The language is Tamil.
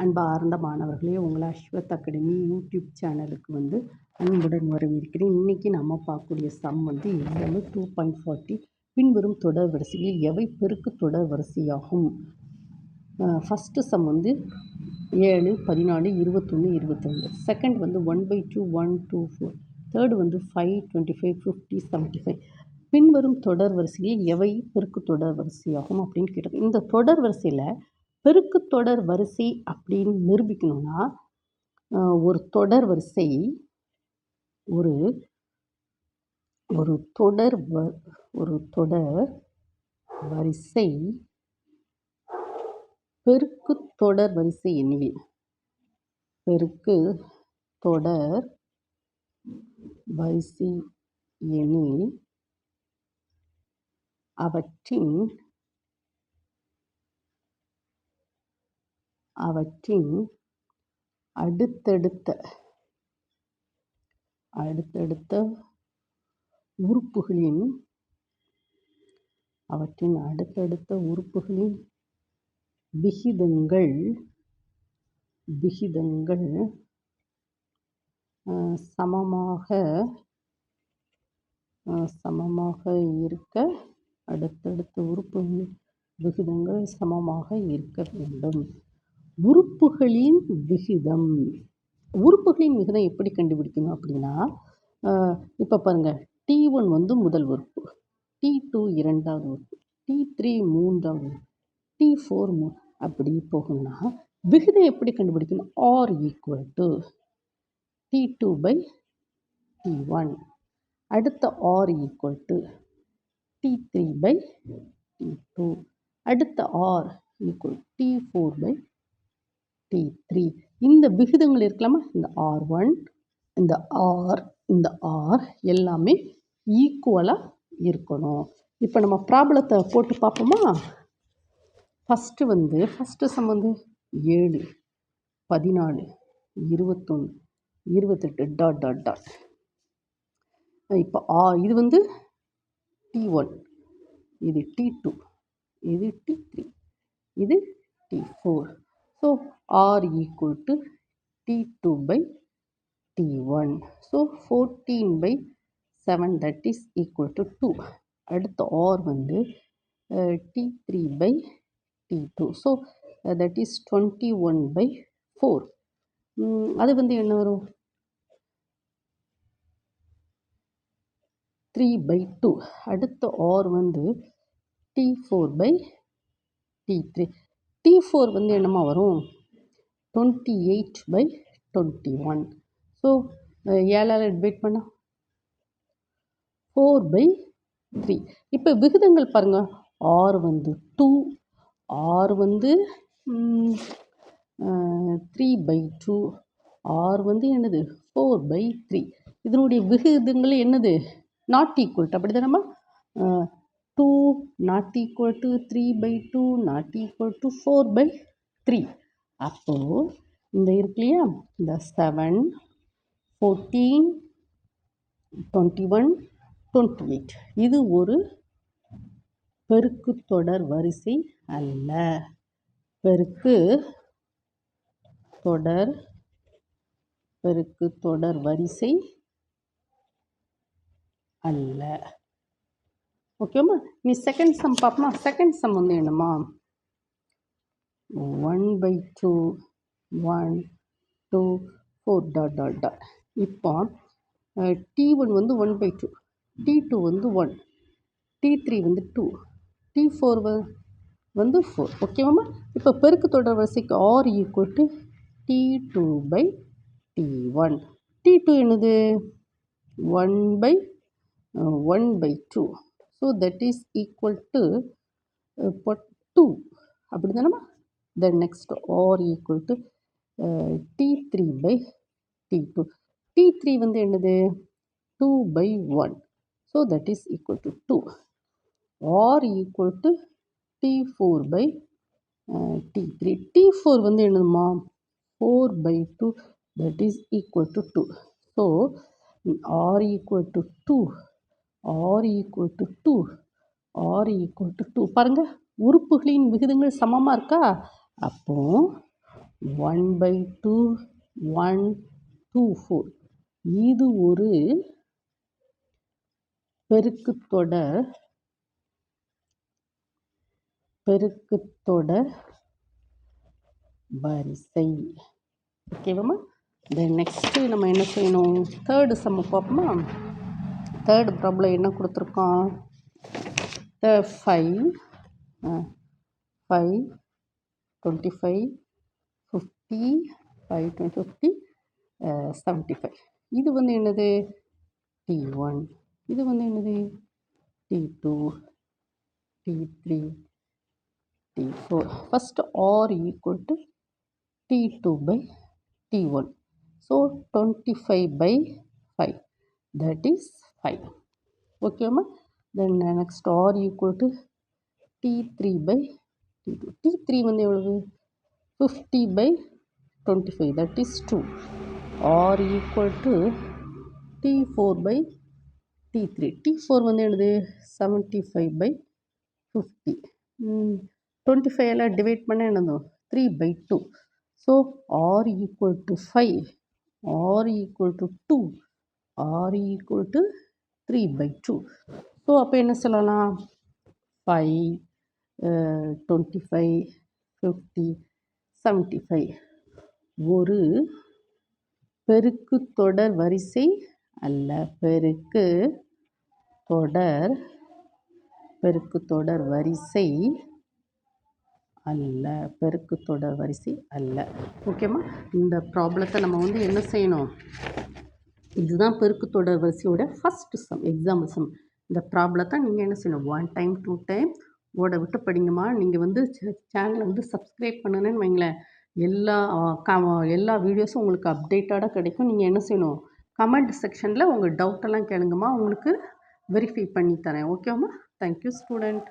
அன்பார்ந்த மாணவர்களே, உங்களை அஸ்வத் அகாடமி யூடியூப் சேனலுக்கு அன்புடன் வரவேற்கிறேன். இன்றைக்கி நம்ம பார்க்கக்கூடிய சம் எக்ஸாம்பிள் 2.40 பின்வரும் தொடர் வரிசையில் எவை பெருக்கு தொடர் வரிசையாகும். First some 7, 14, 21, 22. செகண்ட் 1/2, 1, 2, 4. தேர்டு 5, 25, 50, 75. பின்வரும் தொடர் வரிசையில் எவை பெருக்கு தொடர் வரிசையாகும் அப்படின்னு கேட்டிருக்கோம். இந்த தொடர் வரிசையில் பெருக்கு தொடர் வரிசை அப்படின்னு நிரூபிக்கணும்னா ஒரு தொடர் வரிசை ஒரு தொடர் வரிசை பெருக்கு தொடர் வரிசை எண்ணில் அவற்றின் அடுத்தடுத்த உறுப்புகளின் விகிதங்கள் சமமாக இருக்க அடுத்தடுத்த உறுப்புகளின் விகிதங்கள் சமமாக இருக்க வேண்டும். உறுப்புகளின் விகிதம் எப்படி கண்டுபிடிக்கணும் அப்படின்னா, இப்போ பாருங்கள், T1 முதல் உறுப்பு, T2 இரண்டாவது உறுப்பு, T3 மூன்றாவது உறுப்பு, T4 அப்படி போகணும்னா விகிதம் எப்படி கண்டுபிடிக்கணும்? R = T2/T1. அடுத்த R = T3/T2. அடுத்த R = T4/T3. இந்த விகிதங்கள் இருக்கலாமா? இந்த R1, இந்த R, இந்த R எல்லாமே ஈக்குவலாக இருக்கணும். இப்போ நம்ம ப்ராப்ளத்தை போட்டு பார்ப்போமா? ஃபஸ்ட்டு சம் 7, 14, 21, 28 ... இப்போ இது T1, இது T2, இது T3, இது T4. So R = T2/T1. So 14/7 that is equal to 2. அடுத்த R T3/T2. So that is 21/4. அது என்ன வரும்? 3/2. அடுத்த R T4/T3. T4 என்னமா வரும்? 28/21. ஸோ 7ஆல் டிவைட் பண்ண 4/3. இப்போ விகிதங்கள் பாருங்கள். R 2, R 3/2, R என்னது 4/3. இதனுடைய விகிதங்கள் என்னது? Not equal. அப்படி தானம்மா? 2 ≠ 3/2, நாட் ஈக்குவல் டு 4/3. அப்போது இந்த இருக்கு இல்லையா, இந்த 7, 14, 21, 28 இது ஒரு பெருக்கு தொடர் வரிசை அல்ல. பெருக்கு தொடர் வரிசை அல்ல. ஓகேம்மா? நீ செகண்ட் சம் பார்ப்போமா? செகண்ட் சம் என்னம்மா? 1/2, 1, 2, 4 ... இப்போ T1 1/2, T2 1, T3 2, T4 4. ஓகேவாம்மா? இப்போ பெருக்கு தொடர் வரிசைக்கு R = T2/T1. T2 என்னது? 1/2. So that is equal to 2. அப்படி தானேம்மா? Then next R = T3/T2. T3 என்னது? 2/1. So that is equal to 2. R = T4/T3. T4 என்னதுமா? 4/2. That is equal to 2. So R = 2. R = 2. பாருங்கள், உறுப்புகளின் விகிதங்கள் சமமாக இருக்கா? அப்போ 1/2 1 2 4. இது ஒரு பெருக்குத்தொடர் வரிசை. ஓகேவாம்மா? தென் நெக்ஸ்ட்டு நம்ம என்ன செய்யணும்? தேர்டு சம்மு பார்ப்போமா? தேர்டு ப்ராப்ளம் என்ன கொடுத்துருக்கோம்? 5 25 50 5 20 50 75. இது வந்து என்னது? T1. இது வந்து என்னது? T2 T3 T4. First R equal to T2/T1. So 25/5. That is 5. Okay, ma? Then next R equal to T3/T2. T3 வந்து எவ்வளவு? 50/25. That is 2. R equal to T4/T3. T4 வந்து என்னது? 75/50. 25 எல்லாம் டிவைட் பண்ண என்னது? 3/2. So R equal to 5. R equal to 2. R equal to 3/2. So அப்போ என்ன சொல்லலாம்? 5 25 50 75 ஒரு பெருக்குத்தொடர் வரிசை அல்ல. பெருக்குத்தொடர் வரிசை அல்ல. ஓகேம்மா? இந்த ப்ராப்ளத்தை நம்ம வந்து என்ன செய்யணும்? இதுதான் பெருக்குத்தொடர் வரிசையோட ஃபஸ்ட்டு சம், எக்ஸாம்பிள் சம். இந்த ப்ராப்ளத்தை நீங்கள் என்ன செய்யணும்? 1 டைம் 2 டைம் ஓட விட்டு படிங்கம்மா. நீங்கள் வந்து சேனலை வந்து சப்ஸ்கிரைப் பண்ணணுன்னு வைங்களேன், எல்லா வீடியோஸும் உங்களுக்கு அப்டேட்டடாக கிடைக்கும். நீங்கள் என்ன செய்யணும்? கமெண்ட் செக்ஷனில் உங்கள் டவுட்டெல்லாம் கேளுங்கம்மா, உங்களுக்கு வெரிஃபை பண்ணி தரேன். ஓகேம்மா? Thank you student.